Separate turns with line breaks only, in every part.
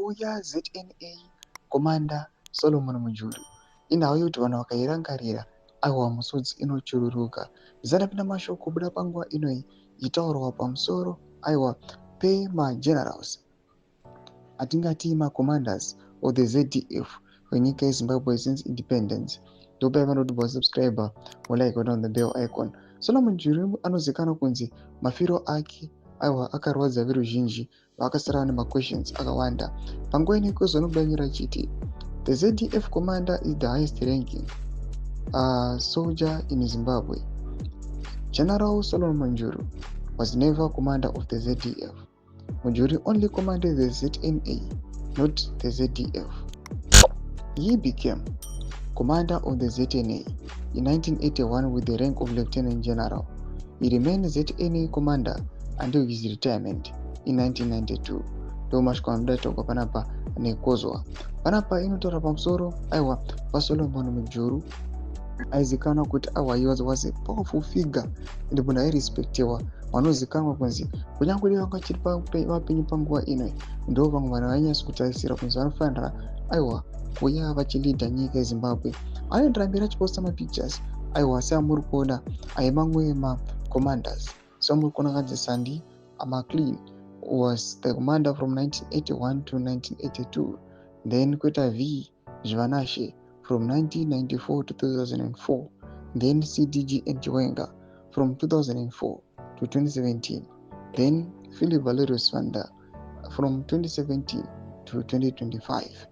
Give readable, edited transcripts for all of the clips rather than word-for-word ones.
kwauya ZNA Commander Solomon Mujuru. Inhau yekuti vanhu vakairangarira aiwa musodzi inochururuka. Zvisati mashoko kubuda panguva inoi itaurwa pamusoro aiwa pemagenerals atingati macommanders of the ZDF wenyika yeZimbabwe since independence. Ndopai vanoti subscriber mulike on the bell icon. Solomon Mujuru anozivikanwa kunzi mafiro ake aiwa akarwadza veruzhinji vakasara nemaquestions akawanda. Panguva ine kuzonobanyira chiti the ZDF commander is the highest ranking soldier in Zimbabwe. General Solomon Mujuru was never commander of the ZDF. Mujuru only commanded the ZNA, not the ZDF. He became commander of the ZNA in 1981 with the rank of lieutenant general. He remained ZNA commander until his retirement in 1992. Ndomashkwamdaitogwa panapa nekozwa. Panapa inotaura pamusoro aiwa paSolomon Mujuru aizikanwa kuti he was a powerful figure and munhu airespectiwa vanozikanwa kunzi kunyange vanga chiri vapenyu panguva ino ndo vamwe vanhu vainyatsotarisira kunzi vanofanira aiwa kuuya vachilidha nyika yeZimbabwe. Anotorambira achiposta mapictures aiwa seamuri kuona aimamwe macommanders seamuri kuona kanzi Sandi McLean was the commander from 1981 to 1982, then Kweta V Zvanashe from 1994 to 2004, then CDG Nchiwenga from 2004 to 2017, then Philip Valerius Vanda from 2017 to 2025,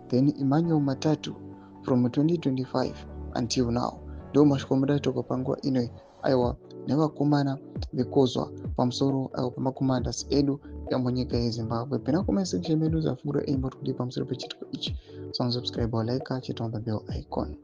then Emmanuel Matatu from 2025 until now. Ndo mashikombadaitogwa panguva inoi aiwa nevakomana vekozwa pamusoro aiwa pamacommanders edu yamunyika yeZimbabwe. Pena comment section medu zafungura aimba kuti pamusoro pechitiko ichi. Subscribe or like, chit on the bell icon.